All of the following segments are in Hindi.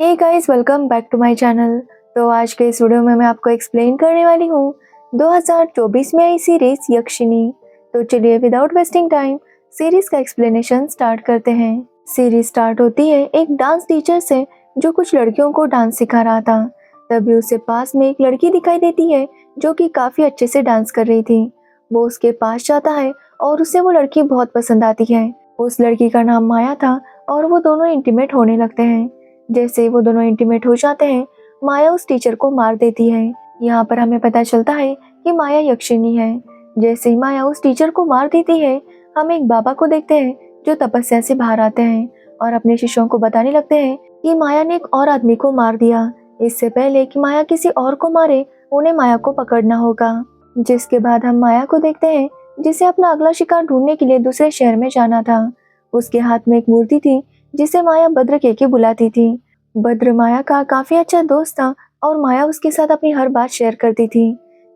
Hey guys, welcome back to my channel. तो आज के इस वीडियो में मैं आपको एक्सप्लेन करने वाली हूँ 2024 में आई सीरीज यक्षिनी। तो चलिए विदाउट वेस्टिंग टाइम सीरीज का एक्सप्लेनेशन स्टार्ट करते हैं। सीरीज स्टार्ट होती है एक डांस टीचर से जो कुछ लड़कियों को डांस सिखा रहा था। तभी उसे पास में एक लड़की दिखाई देती है जो कि काफी अच्छे से डांस कर रही थी। वो उसके पास जाता है और उसे वो लड़की बहुत पसंद आती है। उस लड़की का नाम माया था और वो दोनों इंटीमेट होने लगते हैं। जैसे वो दोनों इंटीमेट हो जाते हैं, माया उस टीचर को मार देती है। यहाँ पर हमें पता चलता है कि माया यक्षिणी है। जैसे ही माया उस टीचर को मार देती है, हम एक बाबा को देखते हैं जो तपस्या से बाहर आते हैं और अपने शिष्यों को बताने लगते हैं कि माया ने एक और आदमी को मार दिया। इससे पहले कि माया किसी और को मारे, उन्हें माया को पकड़ना होगा। जिसके बाद हम माया को देखते हैं जिसे अपना अगला शिकार ढूंढने के लिए दूसरे शहर में जाना था। उसके हाथ में एक मूर्ति थी जिसे माया भद्र कह के बुलाती थी। भद्र माया का काफी अच्छा दोस्त था और माया उसके साथ अपनी हर बात शेयर करती थी।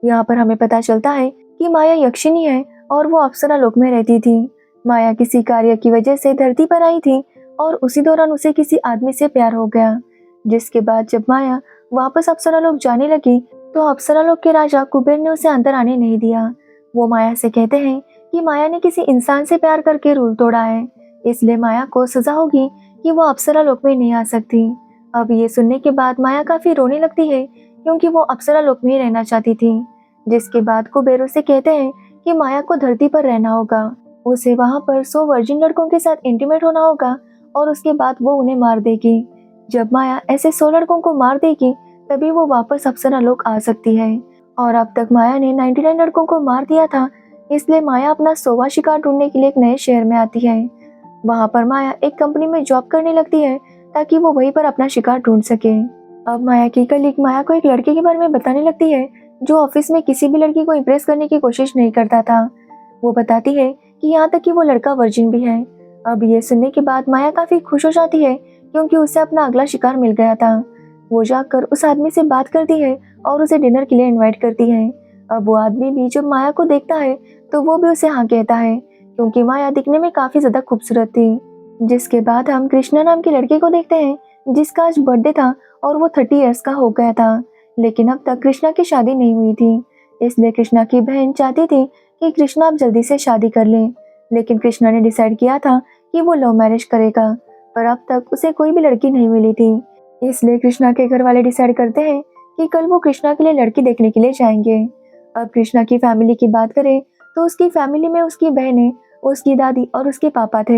यहाँ पर हमें पता चलता है कि माया यक्षिणी है और वो अप्सरा लोक में रहती थी। माया किसी कार्य की वजह से धरती पर आई थी और उसी दौरान उसे किसी आदमी से प्यार हो गया। जिसके बाद जब माया वापस अप्सरा लोक जाने लगी तो अप्सरा लोक के राजा कुबेर ने उसे अंदर आने नहीं दिया। वो माया से कहते हैं कि माया ने किसी इंसान से प्यार करके रूल तोड़ा है, इसलिए माया को सजा होगी कि वो अप्सरा लोक में नहीं आ सकती। अब ये सुनने के बाद माया काफी रोने लगती है क्योंकि वो अप्सरा लोक में ही रहना चाहती थी। जिसके बाद कुबेर उसे कहते हैं कि माया को धरती पर रहना होगा, उसे वहां पर 100 वर्जिन लड़कों के साथ इंटीमेट होना होगा और उसके बाद वो उन्हें मार देगी। जब माया ऐसे 100 लड़कों को मार देगी तभी वो वापस अप्सरा लोक आ सकती है। और अब तक माया ने 99 लड़कों को मार दिया था, इसलिए माया अपना 100वां शिकार ढूंढने के लिए एक नए शहर में आती है। वहां पर माया एक कंपनी में जॉब करने लगती है ताकि वो वहीं पर अपना शिकार ढूंढ सके। अब माया की कलीग माया को एक लड़के के बारे में बताने लगती है जो ऑफिस में किसी भी लड़की को इम्प्रेस करने की कोशिश नहीं करता था। वो बताती है कि यहाँ तक कि वो लड़का वर्जिन भी है। अब ये सुनने के बाद माया काफी खुश हो जाती है क्योंकि उसे अपना अगला शिकार मिल गया था। वो जाकर उस आदमी से बात करती है और उसे डिनर के लिए इन्वाइट करती है। अब वो आदमी भी जब माया को देखता है तो वो भी उसे हाँ कहता है क्योंकि माया दिखने में काफी ज्यादा खूबसूरत थी। जिसके बाद हम कृष्णा नाम की लड़की को देखते हैं जिसका आज बर्थडे था और वो 30 इयर्स का हो गया था, लेकिन अब तक कृष्णा की शादी नहीं हुई थी। इसलिए कृष्णा की बहन चाहती थी कि कृष्णा अब जल्दी से शादी कर ले, लेकिन कृष्णा ने डिसाइड किया था कि वो लव मैरिज करेगा, पर अब तक उसे कोई भी लड़की नहीं मिली थी। इसलिए कृष्णा के घर वाले डिसाइड करते हैं कि कल वो कृष्णा के लिए लड़की देखने के लिए जाएंगे। अब कृष्णा की फैमिली की बात करें तो उसकी फैमिली में उसकी बहनें, उसकी दादी और उसके पापा थे।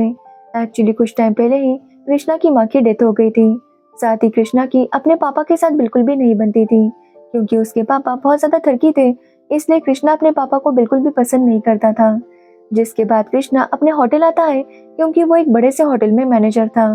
एक्चुअली कुछ टाइम पहले ही कृष्णा की माँ की डेथ हो गई थी। साथ ही कृष्णा की अपने पापा के साथ बिल्कुल भी नहीं बनती थी क्योंकि उसके पापा बहुत ज्यादा ठरकी थे, इसलिए कृष्णा अपने पापा को बिल्कुल भी पसंद नहीं करता था। जिसके बाद कृष्णा अपने होटल आता है क्योंकि वो एक बड़े से होटल में मैनेजर था।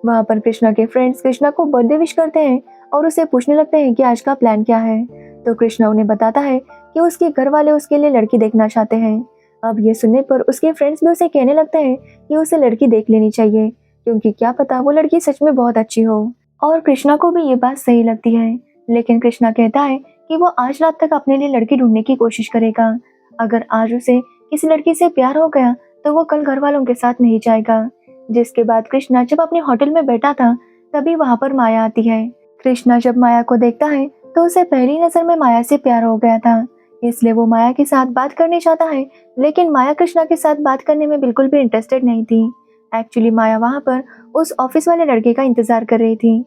वहाँ पर कृष्णा के फ्रेंड्स कृष्णा को बर्थडे विश करते हैं और उसे पूछने लगते हैं कि आज का प्लान क्या है। तो कृष्णा उन्हें बताता है कि उसके घर वाले उसके लिए लड़की देखना चाहते हैं। अब ये सुनने पर उसके फ्रेंड्स भी उसे कहने लगते हैं कि उसे लड़की देख लेनी चाहिए क्योंकि क्या पता वो लड़की सच में बहुत अच्छी हो। और कृष्णा को भी ये बात सही लगती है, लेकिन कृष्णा कहता है कि वो आज रात तक अपने लिए लड़की ढूंढने की कोशिश करेगा। अगर आज उसे किसी लड़की से प्यार हो गया तो वो कल घर वालों के साथ नहीं जाएगा। जिसके बाद कृष्णा जब अपने होटल में बैठा था तभी वहां पर माया आती है। कृष्णा जब माया को देखता है तो उसे पहली नजर में माया से प्यार हो गया था, इसलिए वो माया के साथ बात करने चाहता है, लेकिन माया कृष्णा के साथ बात करने में बिल्कुल भी इंटरेस्टेड नहीं थी। एक्चुअली माया वहां पर उस ऑफिस वाले लड़के का इंतजार कर रही थी,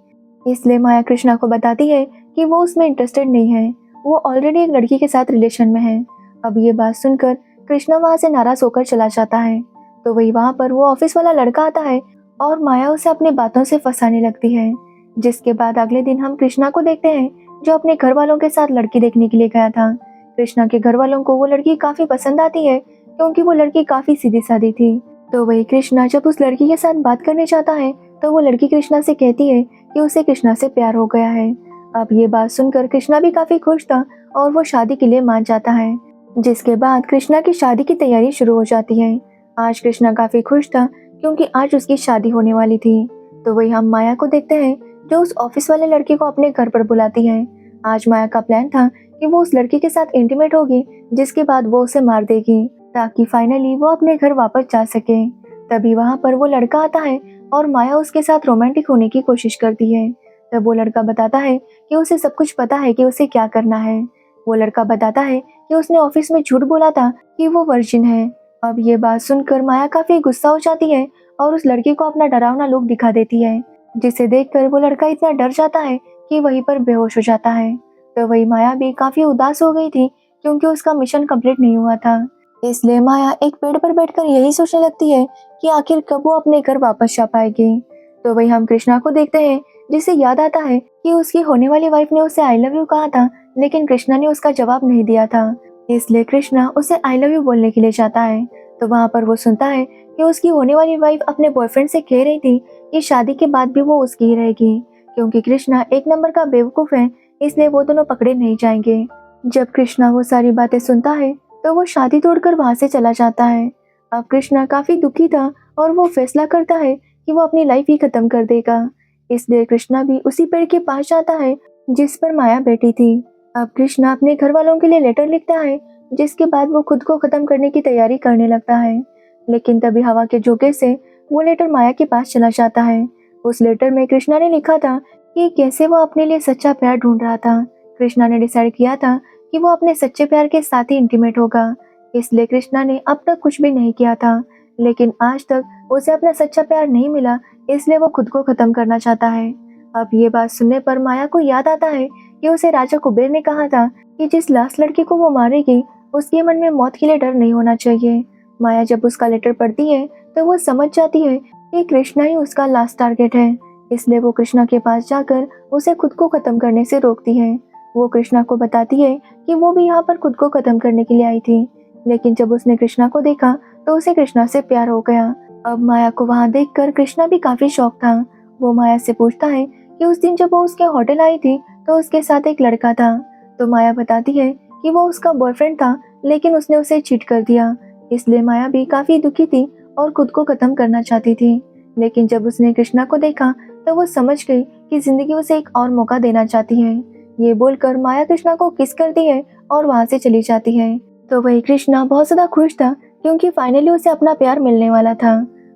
इसलिए माया कृष्णा को बताती है कि वो उसमें इंटरेस्टेड नहीं है, वो ऑलरेडी एक लड़की के साथ रिलेशन में है। अब ये बात सुनकर कृष्णा वहां से नाराज होकर चला जाता है। तो वही वहां पर वो ऑफिस वाला लड़का आता है और माया उसे अपने बातों से फंसाने लगती है। जिसके बाद अगले दिन हम कृष्णा को देखते हैं जो अपने घर वालों के साथ लड़की देखने के लिए गया था। कृष्णा के घर वालों को वो लड़की काफी पसंद आती है क्योंकि वो लड़की काफी सीधी सादी थी। तो वही कृष्णा जब उस लड़की के साथ बात करने चाहता है तो वो लड़की कृष्णा से कहती है कि उसे कृष्णा से प्यार हो गया है। अब ये बात सुनकर कृष्णा भी काफी खुश था और वो शादी के लिए मान जाता है। जिसके बाद कृष्णा की शादी की तैयारी शुरू हो जाती है। आज कृष्णा काफी खुश था क्योंकि आज उसकी शादी होने वाली थी। तो वही हम माया को देखते हैं जो उस ऑफिस वाले लड़के को अपने घर पर बुलाती है। आज माया का प्लान था कि वो उस लड़की के साथ इंटीमेट होगी, जिसके बाद वो उसे मार देगी ताकि फाइनली वो अपने घर वापस जा सके। तभी वहां पर वो लड़का आता है और माया उसके साथ रोमांटिक होने की कोशिश करती है। तब वो लड़का बताता है कि उसे सब कुछ पता है कि उसे क्या करना है। वो लड़का बताता है कि उसने ऑफिस में झूठ बोला था कि वो वर्जिन है। अब ये बात सुनकर माया काफी गुस्सा हो जाती है और उस लड़के को अपना डरावना लुक दिखा देती है, जिसे देखकर वो लड़का इतना डर जाता है कि वहीं पर बेहोश हो जाता है। तो वही माया भी काफी उदास हो गई थी क्योंकि उसका मिशन कंप्लीट नहीं हुआ था। इसलिए माया एक पेड़ पर बैठकर यही सोचने लगती है कि आखिर कब वो अपने घर वापस जा पाएगी। तो वही हम कृष्णा को देखते हैं, जिसे याद आता है कि उसकी होने वाली वाइफ ने उसे आई लव यू कहा था, लेकिन कृष्णा ने उसका जवाब नहीं दिया था। इसलिए कृष्णा उसे आई लव यू बोलने के लिए जाता है। तो वहाँ पर वो सुनता है कि उसकी होने वाली वाइफ अपने बॉयफ्रेंड से कह रही थी कि शादी के बाद भी वो उसकी ही रहेगी, क्योंकि कृष्णा एक नंबर का बेवकूफ है, इसलिए वो दोनों पकड़े नहीं जाएंगे। जब कृष्णा वो सारी बातें सुनता है तो वो शादी तोड़कर वहां से चला जाता है। अब कृष्णा काफी दुखी था और वो फैसला करता है कि वो अपनी लाइफ ही खत्म कर देगा। इसलिए कृष्णा भी उसी पेड़ के पास जाता है जिस पर माया बैठी थी। अब कृष्णा अपने घर वालों के लिए लेटर लिखता है, जिसके बाद वो खुद को खत्म करने की तैयारी करने लगता है। लेकिन तभी हवा के झोंके से वो लेटर माया के पास चला जाता है। उस लेटर में कृष्णा ने लिखा था कि कैसे वो अपने लिए सच्चा प्यार ढूंढ रहा था। कृष्णा ने डिसाइड किया था कि वो अपने सच्चे प्यार के साथ ही इंटीमेट होगा, इसलिए कृष्णा ने अब तक कुछ भी नहीं किया था। लेकिन आज तक उसे अपना सच्चा प्यार नहीं मिला, इसलिए वो खुद को खत्म करना चाहता है। अब ये बात सुनने पर माया को याद आता है कि उसे राजा कुबेर ने कहा था कि जिस लास्ट लड़के को वो मारेगी उसके मन में मौत के लिए डर नहीं होना चाहिए। माया जब उसका लेटर पढ़ती है तो वो समझ जाती है कि कृष्णा ही उसका लास्ट टारगेट है, इसलिए वो कृष्णा के पास जाकर उसे खुद को खत्म करने से रोकती है। वो कृष्णा को बताती है कि वो भी यहाँ पर खुद को खत्म करने के लिए आई थी, लेकिन जब उसने कृष्णा को देखा तो उसे कृष्णा से प्यार हो गया। अब माया को वहाँ देखकर कृष्णा भी काफी शॉक था। वो माया से पूछता है कि उस दिन जब वो उसके होटल आई थी तो उसके साथ एक लड़का था। तो माया बताती है कि वो उसका बॉयफ्रेंड था, लेकिन उसने उसे चीट कर दिया। इसलिए माया भी काफी दुखी थी और खुद को खत्म करना चाहती थी। लेकिन जब उसने कृष्णा को देखा तो वो समझ गई कि जिंदगी उसे एक और मौका देना चाहती है। ये बोलकर माया कृष्णा को किस करती है और वहाँ से चली जाती है। तो वही कृष्णा बहुत ज्यादा खुश था क्योंकि फाइनली उसे अपना प्यार मिलने वाला था।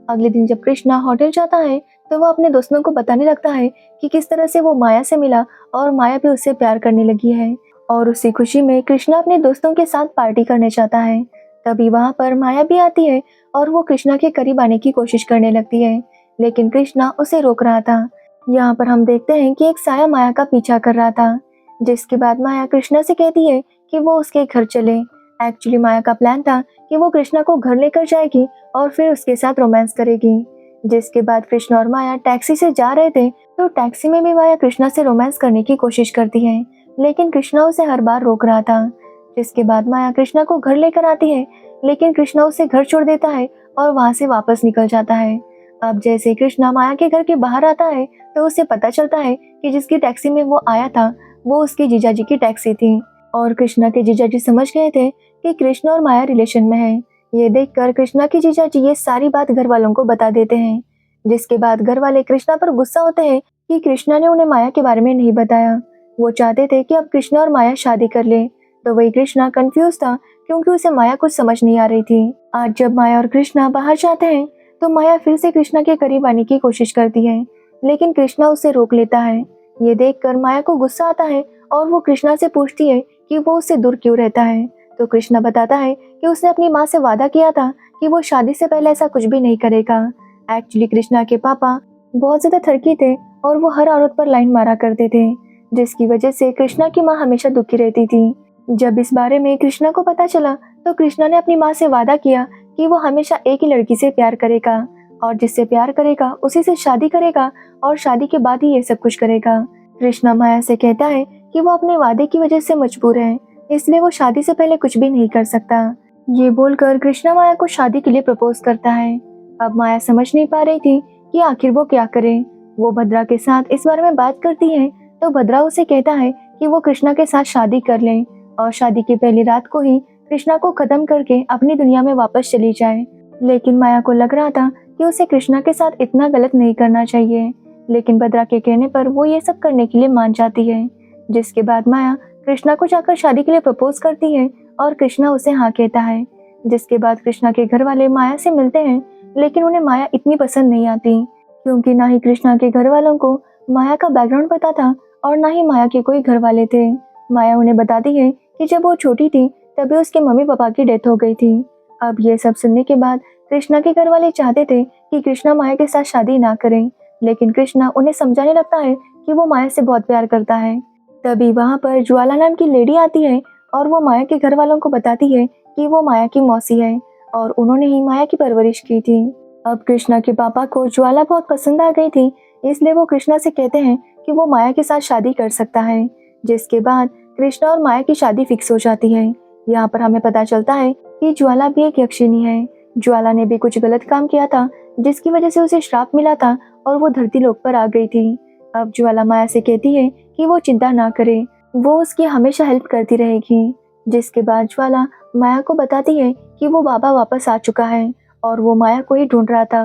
अगले दिन जब कृष्णा होटल जाता है तो वो अपने दोस्तों को बताने लगता है कि किस तरह से वो माया से मिला और माया भी उससे प्यार करने लगी है। और उसी खुशी में कृष्णा अपने दोस्तों के साथ पार्टी करने जाता है। तभी वहाँ पर माया भी आती है और वो कृष्णा के करीब आने की कोशिश करने लगती है, लेकिन कृष्णा उसे रोक रहा था। यहाँ पर हम देखते हैं कि एक साया माया का पीछा कर रहा था, जिसके बाद माया कृष्णा से कहती है कि वो उसके घर चले। एक्चुअली माया का प्लान था कि वो कृष्णा को घर लेकर जाएगी और फिर उसके साथ रोमांस करेगी। जिसके बाद कृष्णा और माया टैक्सी से जा रहे थे तो टैक्सी में भी माया कृष्णा से रोमांस करने की कोशिश करती है, लेकिन कृष्णा उसे हर बार रोक रहा था। जिसके बाद माया कृष्णा को घर लेकर आती है, लेकिन कृष्णा उसे घर छोड़ देता है और वहां से वापस निकल जाता है। अब जैसे कृष्णा माया के घर के बाहर आता है तो उसे पता चलता है कि जिसकी टैक्सी में वो आया था वो उसके जीजाजी की टैक्सी थी, और कृष्णा के जीजाजी समझ गए थे कि कृष्णा और माया रिलेशन में है। ये देखकर कृष्णा के जीजाजी ये सारी बात घर वालों को बता देते हैं, जिसके बाद घर वाले कृष्णा पर गुस्सा होते हैं कि कृष्णा ने उन्हें माया के बारे में नहीं बताया। वो चाहते थे कि अब कृष्णा और माया शादी कर ले। तो वही कृष्णा कंफ्यूज था क्योंकि उसे माया कुछ समझ नहीं आ रही थी। आज जब माया और कृष्णा बाहर जाते हैं तो माया फिर से कृष्णा के करीब आने की कोशिश करती है, लेकिन कृष्णा उसे रोक लेता है। ये देखकर माया को गुस्सा आता है और वो कृष्णा से पूछती है कि वो उससे दूर क्यों रहता है। तो कृष्णा बताता है कि उसने अपनी माँ से वादा किया था कि वो शादी से पहले ऐसा कुछ भी नहीं करेगा। एक्चुअली कृष्णा के पापा बहुत ज्यादा ठरकी थे और वो हर औरत पर लाइन मारा करते थे, जिसकी वजह से कृष्णा की माँ हमेशा दुखी रहती थी। जब इस बारे में कृष्णा को पता चला तो कृष्णा ने अपनी माँ से वादा किया कि वो हमेशा एक ही लड़की से प्यार करेगा और जिससे प्यार करेगा उसी से शादी करेगा और शादी के बाद ही ये सब कुछ करेगा। कृष्णा माया से कहता है कि वो अपने वादे की वजह से मजबूर है, इसलिए वो शादी से पहले कुछ भी नहीं कर सकता। ये बोलकर कृष्णा माया को शादी के लिए प्रपोज करता है। अब माया समझ नहीं पा रही थी कि आखिर वो क्या करे। वो भद्रा के साथ इस बारे में बात करती है तो भद्रा उसे कहता है कि वो कृष्णा के साथ शादी कर ले और शादी की पहली रात को ही कृष्णा को खत्म करके अपनी दुनिया में वापस चली जाए। लेकिन माया को लग रहा था कि उसे कृष्णा के साथ इतना गलत नहीं करना चाहिए, लेकिन भद्रा के कहने पर वो ये सब करने के लिए मान जाती है। जिसके बाद माया कृष्णा को जाकर शादी के लिए प्रपोज करती है और कृष्णा उसे हाँ कहता है। जिसके बाद कृष्णा के घर वाले माया से मिलते हैं, लेकिन उन्हें माया इतनी पसंद नहीं आती क्योंकि ना ही कृष्णा के घर वालों को माया का बैकग्राउंड पता था और ना ही माया के कोई घर वाले थे। माया उन्हें बताती है कि जब वो छोटी थी तभी उसके मम्मी पापा की डेथ हो गई थी। अब ये सब सुनने के बाद कृष्णा के घर वाले चाहते थे कि कृष्णा माया के साथ शादी ना करें, लेकिन कृष्णा उन्हें समझाने लगता है कि वो माया से बहुत प्यार करता है। तभी वहाँ पर ज्वाला नाम की लेडी आती है और वो माया के घर वालों को बताती है कि वो माया की मौसी है और उन्होंने ही माया की परवरिश की थी। अब कृष्णा के पापा को ज्वाला बहुत पसंद आ गई थी, इसलिए वो कृष्णा से कहते हैं कि वो माया के साथ शादी कर सकता है, जिसके बाद कृष्णा और माया की शादी फिक्स हो जाती है। यहाँ पर हमें पता चलता है कि ज्वाला भी एक यक्षिणी है। ज्वाला ने भी कुछ गलत काम किया था जिसकी वजह से उसे श्राप मिला था और वो धरती लोक पर आ गई थी। अब ज्वाला माया से कहती है कि वो चिंता ना करे, वो उसकी हमेशा हेल्प करती रहेगी। जिसके बाद ज्वाला माया को बताती है कि वो बाबा वापस आ चुका है और वो माया को ही ढूंढ रहा था।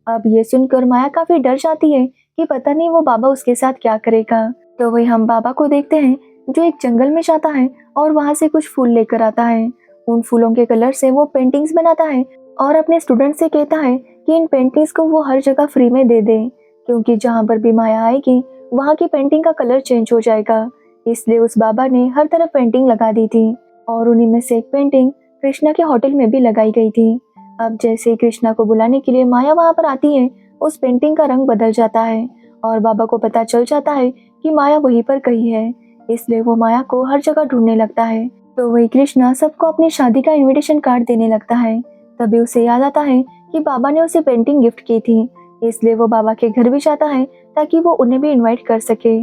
अब ये सुनकर माया काफी डर जाती है कि पता नहीं वो बाबा उसके साथ क्या करेगा। तो वही हम बाबा को देखते हैं जो एक जंगल में जाता है और वहां से कुछ फूल लेकर आता है। उन फूलों के कलर से वो पेंटिंग्स बनाता है और अपने स्टूडेंट से कहता है कि इन पेंटिंग्स को वो हर जगह फ्री में दे दे, क्योंकि जहाँ पर भी माया आएगी वहाँ की पेंटिंग का कलर चेंज हो जाएगा। इसलिए उस बाबा ने हर तरफ पेंटिंग लगा दी थी और उन्हीं में से एक पेंटिंग कृष्णा के होटल में भी लगाई गई थी। अब जैसे ही कृष्णा को बुलाने के लिए माया वहाँ पर आती है, उस पेंटिंग का रंग बदल जाता है और बाबा को पता चल जाता है कि माया वहीं पर कहीं है। इसलिए वो माया को हर जगह ढूंढने लगता है। तो वही कृष्णा सबको अपनी शादी का इनविटेशन कार्ड देने लगता है। तभी उसे याद आता है कि बाबा ने उसे पेंटिंग गिफ्ट की थी, इसलिए वो बाबा के घर भी जाता है ताकि वो उन्हें भी इनवाइट कर सके।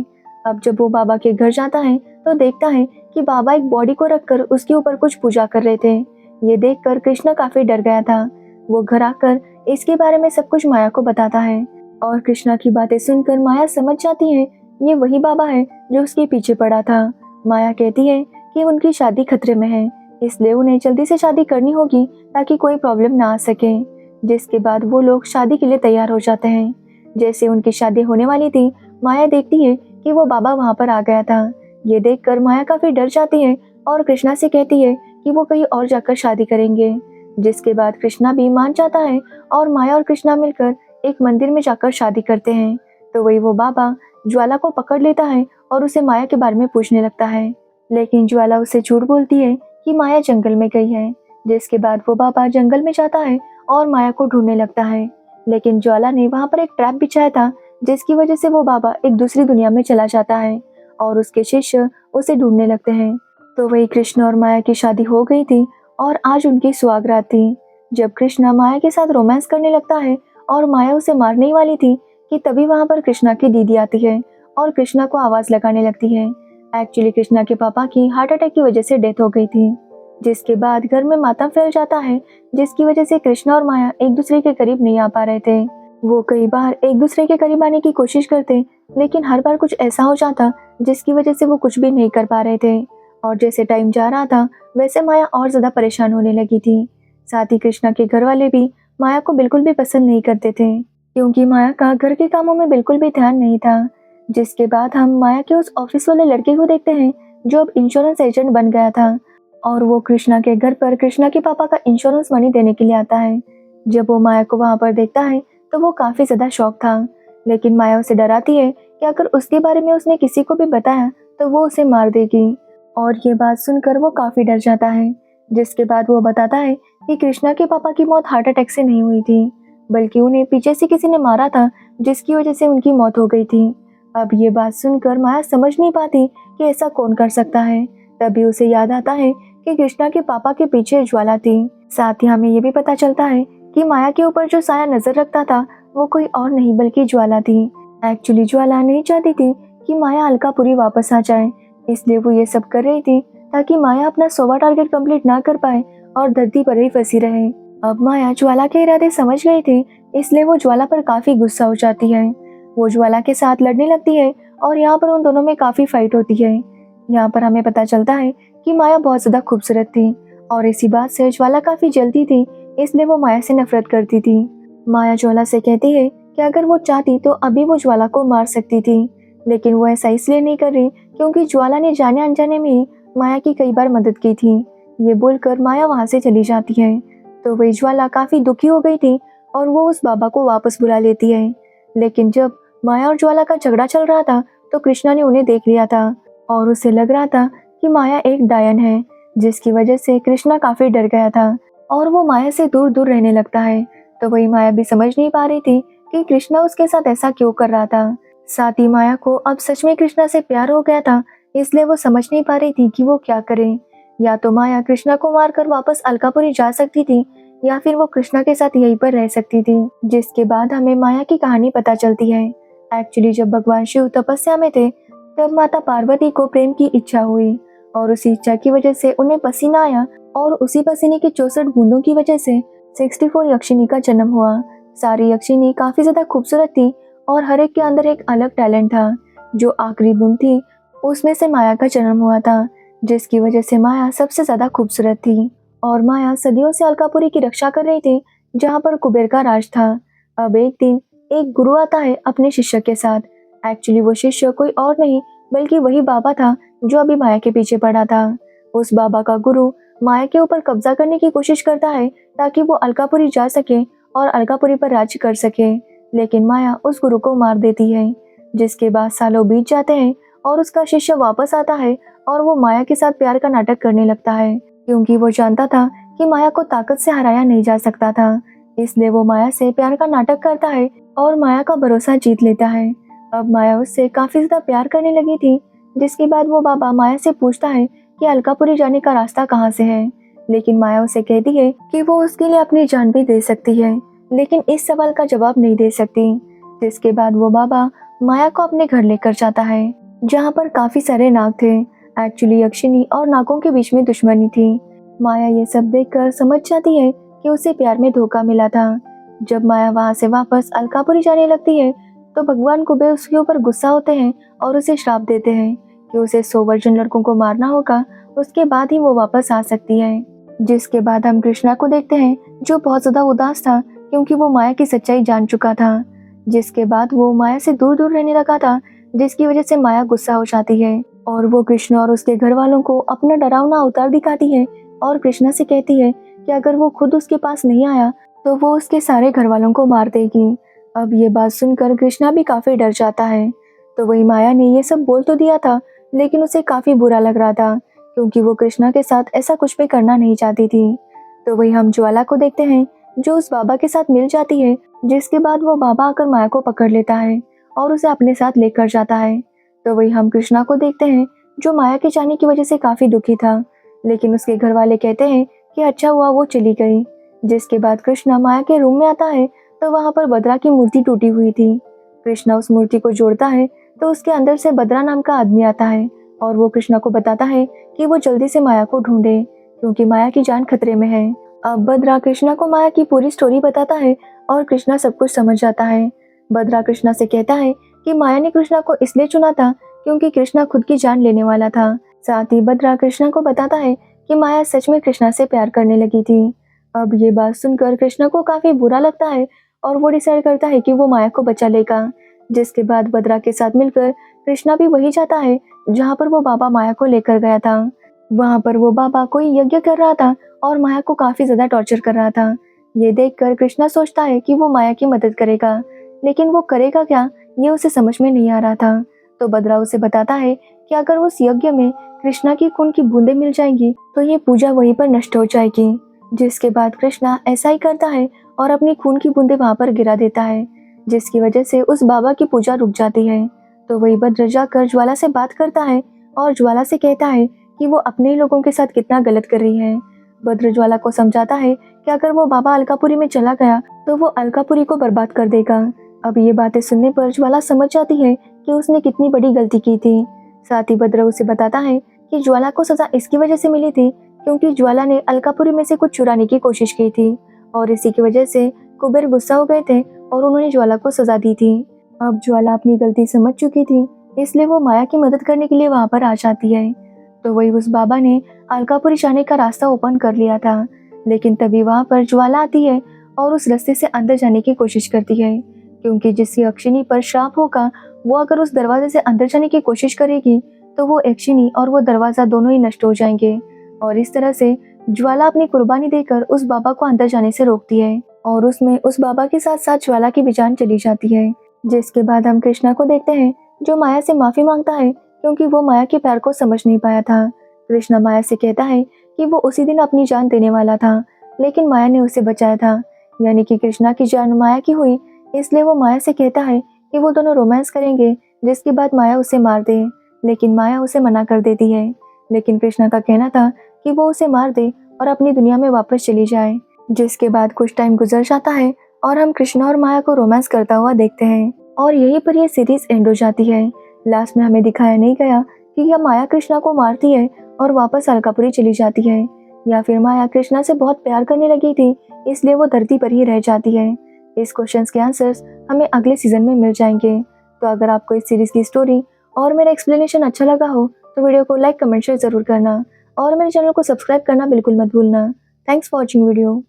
अब जब वो बाबा के घर जाता है तो देखता है कि बाबा एक बॉडी को रखकर उसके ऊपर कुछ पूजा कर रहे थे। ये देखकर कृष्णा काफी डर गया था। वो घर आकर इसके बारे में सब कुछ माया को बताता है और कृष्णा की बातें सुनकर माया समझ जाती है ये वही बाबा है जो उसके पीछे पड़ा था। माया कहती है कि उनकी शादी खतरे में है, इसलिए उन्हें जल्दी से शादी करनी होगी ताकि कोई प्रॉब्लम ना आ सके। जिसके बाद वो लोग शादी के लिए तैयार हो जाते हैं। जैसे उनकी शादी होने वाली थी, माया देखती है कि वो बाबा वहाँ पर आ गया था। ये देखकर माया काफी डर जाती है और कृष्णा से कहती है कि वो कहीं और जाकर शादी करेंगे। जिसके बाद कृष्णा भी मान जाता है और माया और कृष्णा मिलकर एक मंदिर में जाकर शादी करते हैं। तो वही वो बाबा ज्वाला को पकड़ लेता है और उसे माया के बारे में पूछने लगता है, लेकिन ज्वाला उसे झूठ बोलती है कि माया जंगल में गई है। जिसके बाद वो बाबा जंगल में जाता है और माया को ढूंढने लगता है, लेकिन ज्वाला ने वहाँ पर एक ट्रैप बिछाया था जिसकी वजह से वो बाबा एक दूसरी दुनिया में चला जाता है और उसके शिष्य उसे ढूंढने लगते हैं। तो वही कृष्ण और माया की शादी हो गई थी और आज उनकी सुहागरात थी। जब कृष्णा माया के साथ रोमांस करने लगता है और माया उसे मारने ही वाली थी कि तभी वहाँ पर कृष्णा की दीदी आती है और कृष्णा को आवाज लगाने लगती है। एक्चुअली कृष्णा के पापा की हार्ट अटैक की वजह से डेथ हो गई थी। जिसके बाद घर में मातम फैल जाता है, जिसकी वजह से कृष्णा और माया एक दूसरे के करीब नहीं आ पा रहे थे। वो कई बार एक दूसरे के करीब आने की कोशिश करते, लेकिन हर बार कुछ ऐसा हो जाता जिसकी वजह से वो कुछ भी नहीं कर पा रहे थे। और जैसे टाइम जा रहा था वैसे माया और ज्यादा परेशान होने लगी थी। साथ ही कृष्णा के घर वाले भी माया को बिल्कुल भी पसंद नहीं करते थे, क्योंकि माया का घर के कामों में बिल्कुल भी ध्यान नहीं था। जिसके बाद हम माया के उस ऑफिस वाले लड़के को देखते हैं जो अब इंश्योरेंस एजेंट बन गया था और वो कृष्णा के घर पर कृष्णा के पापा का इंश्योरेंस मनी देने के लिए आता है। जब वो माया को वहाँ पर देखता है तो वो काफी ज्यादा शॉक था, लेकिन माया उसे डराती है कि अगर उसके बारे में उसने किसी को भी बताया तो वो उसे मार देगी। और ये बात सुनकर वो काफी डर जाता है। जिसके बाद वो बताता है कि कृष्णा के पापा की मौत हार्ट अटैक से नहीं हुई थी, बल्कि उन्हें पीछे से किसी ने मारा था जिसकी वजह से उनकी मौत हो गई थी। अब ये बात सुनकर माया समझ नहीं पाती कि ऐसा कौन कर सकता है। तभी उसे याद आता है कि कृष्णा के पापा के पीछे ज्वाला थी। साथ ही हमें ये भी पता चलता है कि माया के ऊपर जो साया नजर रखता था वो कोई और नहीं बल्कि ज्वाला थी। एक्चुअली ज्वाला नहीं चाहती थी कि माया अलकापुरी वापस आ जाए, इसलिए वो ये सब कर रही थी ताकि माया अपना 100वां टारगेट कंप्लीट ना कर पाए और धरती पर ही फंसी रहे। अब माया ज्वाला के इरादे समझ गई थी, इसलिए वो ज्वाला पर काफी गुस्सा हो जाती है। वो ज्वाला के साथ लड़ने लगती है और यहाँ पर उन दोनों में काफी फाइट होती है। यहाँ पर हमें पता चलता है कि माया बहुत ज्यादा खूबसूरत थी और इसी बात से ज्वाला काफी जलती थी, इसलिए वो माया से नफरत करती थी। माया ज्वाला से कहती है कि अगर वो चाहती तो अभी वो ज्वाला को मार सकती थी, लेकिन वो ऐसा इसलिए नहीं कर रही क्योंकि ज्वाला ने जाने अनजाने में ही माया की कई बार मदद की थी। ये बोलकर माया वहाँ से चली जाती है। तो वही ज्वाला काफी दुखी हो गई थी और वो उस बाबा को वापस बुला लेती है। लेकिन जब माया और ज्वाला का झगड़ा चल रहा था तो कृष्णा ने उन्हें देख लिया था और उसे लग रहा था कि माया एक डायन है, जिसकी वजह से कृष्णा काफी डर गया था और वो माया से दूर दूर रहने लगता है। तो वही माया भी समझ नहीं पा रही थी कि कृष्णा उसके साथ ऐसा क्यों कर रहा था। साथ ही माया को अब सच में कृष्णा से प्यार हो गया था, इसलिए वो समझ नहीं पा रही थी कि वो क्या करे। या तो माया कृष्णा को मारकर वापस अलकापुरी जा सकती थी या फिर वो कृष्णा के साथ यहीं पर रह सकती थी। जिसके बाद हमें माया की कहानी पता चलती है। एक्चुअली जब भगवान शिव तपस्या में थे तब माता पार्वती को प्रेम की इच्छा हुई और उसी इच्छा की वजह से उन्हें पसीना आया और उसी पसीने की 64 बूंदों की वजह से 64 यक्षिनी का जन्म हुआ। सारी यक्षिनी काफी ज्यादा खूबसूरत थी और हर एक के अंदर एक अलग टैलेंट था। जो आखिरी बूंद थी उसमें से माया का जन्म हुआ था, जिसकी वजह से माया सबसे ज्यादा खूबसूरत थी और माया सदियों से अलकापुरी की रक्षा कर रही थी जहाँ पर कुबेर का राज था। अब एक दिन एक गुरु आता है अपने शिष्य के साथ। एक्चुअली वो शिष्य कोई और नहीं बल्कि वही बाबा था जो अभी माया के पीछे पड़ा था। उस बाबा का गुरु माया के ऊपर कब्जा करने की कोशिश करता है ताकि वो अलकापुरी जा सके और अलकापुरी पर राज्य कर सके, लेकिन माया उस गुरु को मार देती है। जिसके बाद सालों बीत जाते हैं और उसका शिष्य वापस आता है और वो माया के साथ प्यार का नाटक करने लगता है, क्योंकि वो जानता था कि माया को ताकत से हराया नहीं जा सकता था। इसलिए वो माया से प्यार का नाटक करता है और माया का भरोसा जीत लेता है। अब माया उससे काफी ज्यादा प्यार करने लगी थी। जिसके बाद वो बाबा माया से पूछता है कि अलकापुरी जाने का रास्ता कहाँ से है, लेकिन माया उसे कहती है कि वो उसके लिए अपनी जान भी दे सकती है, लेकिन इस सवाल का जवाब नहीं दे सकती। जिसके बाद वो बाबा माया को अपने घर लेकर जाता है जहाँ पर काफी सारे नाग थे। एक्चुअली यक्षिनी और नागों के बीच में दुश्मनी थी। माया ये सब देखकर समझ जाती है कि उसे प्यार में धोखा मिला था। जब माया वहाँ से वापस अलकापुरी जाने लगती है तो भगवान कुबेर उसके ऊपर गुस्सा होते हैं और उसे श्राप देते हैं कि उसे 100 वर्जन लड़कों को मारना होगा, उसके बाद ही वो वापस आ सकती है। जिसके बाद हम कृष्णा को देखते हैं जो बहुत ज्यादा उदास था क्योंकि वो माया की सच्चाई जान चुका था। जिसके बाद वो माया से दूर दूर रहने लगा था, जिसकी वजह से माया गुस्सा हो जाती है और वो कृष्ण और उसके घर वालों को अपना डरावना अवतार दिखाती है और कृष्णा से कहती है कि अगर वो खुद उसके पास नहीं आया तो वो उसके सारे घर वालों को मार देगी। अब ये बात सुनकर कृष्णा भी काफी डर जाता है। तो वही माया ने ये सब बोल तो दिया था, लेकिन उसे काफी बुरा लग रहा था क्योंकि वो कृष्णा के साथ ऐसा कुछ भी करना नहीं चाहती थी। तो वही हम ज्वाला को देखते हैं जो उस बाबा के साथ मिल जाती है। जिसके बाद वो बाबा आकर माया को पकड़ लेता है और उसे अपने साथ लेकर जाता है। तो वही हम कृष्णा को देखते हैं जो माया के जाने की वजह से काफी दुखी था, लेकिन उसके घर वाले कहते हैं कि अच्छा हुआ वो चली गई। जिसके बाद कृष्णा माया के रूम में आता है तो वहाँ पर बद्रा की मूर्ति टूटी हुई थी। कृष्णा उस मूर्ति को जोड़ता है तो उसके अंदर से बद्रा नाम का आदमी आता है और वो कृष्णा को बताता है कि वो जल्दी से माया को ढूंढे क्योंकि माया की जान खतरे में है। अब बद्रा कृष्णा को माया की पूरी स्टोरी बताता है और कृष्णा सब कुछ समझ जाता है। बद्रा कृष्णा से कहता है कि माया ने कृष्णा को इसलिए चुना था क्योंकि कृष्णा खुद की जान लेने वाला था। साथ ही बद्रा कृष्णा को बताता है कि माया सच में कृष्णा से प्यार करने लगी थी। अब ये बात सुनकर कृष्णा को काफी बुरा लगता है और वो डिसाइड करता है कि वो माया को बचा लेगा। जिसके बाद बद्रा के साथ मिलकर कृष्णा भी वही जाता है जहाँ पर वो बाबा माया को लेकर गया था। वहाँ पर वो बाबा कोई यज्ञ कर रहा था और माया को काफी ज्यादा टॉर्चर कर रहा था। ये देखकर कृष्णा सोचता है कि वो माया की मदद करेगा, लेकिन वो करेगा क्या ये उसे समझ में नहीं आ रहा था। तो बद्रा उसे बताता है कि अगर उस यज्ञ में कृष्णा की खून की बूंदें मिल जाएंगी तो ये पूजा वहीं पर नष्ट हो जाएगी। जिसके बाद कृष्णा ऐसा ही करता है और अपनी खून की बूंदें वहां पर गिरा देता है, जिसकी वजह से उस बाबा की पूजा रुक जाती है। तो वही बद्र जाकर ज्वाला से बात करता है और ज्वाला से कहता है कि वो अपने लोगों के साथ कितना गलत कर रही है। बद्र ज्वाला को समझाता है कि अगर वो बाबा अलकापुरी में चला गया तो वो अलकापुरी को बर्बाद कर देगा। अब ये बातें सुनने पर ज्वाला समझ जाती है कि उसने कितनी बड़ी गलती की थी। साथ ही बद्र उसे बताता है कि ज्वाला को सजा इसकी वजह से मिली थी क्योंकि ज्वाला ने अलकापुरी में से कुछ चुराने की कोशिश की थी और इसी की वजह से कुबेर गुस्सा हो गए थे और उन्होंने ज्वाला को सजा दी थी। अब ज्वाला अपनी गलती समझ चुकी थी, इसलिए वो माया की मदद करने के लिए वहां पर आ जाती है। तो वही उस बाबा ने अलकापुरी जाने का रास्ता ओपन कर लिया था, लेकिन तभी वहां पर ज्वाला आती है और उस रास्ते से अंदर जाने की कोशिश करती है क्योंकि जिसकी यक्षिनी पर श्राप होगा वो अगर उस दरवाजे से अंदर जाने की कोशिश करेगी तो वो यक्षिनी और वो दरवाजा दोनों ही नष्ट हो जाएंगे। और इस तरह से ज्वाला अपनी कुर्बानी देकर उस बाबा को अंदर जाने से रोकती है और उसमें उस बाबा के साथ साथ ज्वाला की भी जान चली जाती है। जिसके बाद हम कृष्णा को देखते हैं जो माया से माफ़ी मांगता है क्योंकि वो माया के प्यार को समझ नहीं पाया था। कृष्णा माया से कहता है कि वो उसी दिन अपनी जान देने वाला था, लेकिन माया ने उसे बचाया था। यानी कि कृष्णा की जान माया की हुई, इसलिए वो माया से कहता है कि वो दोनों रोमांस करेंगे, जिसके बाद माया उसे मार दे, लेकिन माया उसे मना कर देती है। लेकिन कृष्णा का कहना था कि वो उसे मार दे और अपनी दुनिया में वापस चली जाए। जिसके बाद कुछ टाइम गुजर जाता है और हम कृष्णा और माया को रोमांस करता हुआ देखते हैं और यहीं पर ये सीरीज एंड हो जाती है। लास्ट में हमें दिखाया नहीं गया कि क्या माया कृष्णा को मारती है और वापस अलकापुरी चली जाती है, या फिर माया कृष्णा से बहुत प्यार करने लगी थी इसलिए वो धरती पर ही रह जाती है। इस क्वेश्चंस के आंसर्स हमें अगले सीजन में मिल जाएंगे। तो अगर आपको इस सीरीज की स्टोरी और मेरा एक्सप्लेनेशन अच्छा लगा हो तो वीडियो को लाइक कमेंट शेयर जरूर करना और मेरे चैनल को सब्सक्राइब करना बिल्कुल मत भूलना। Thanks for watching video.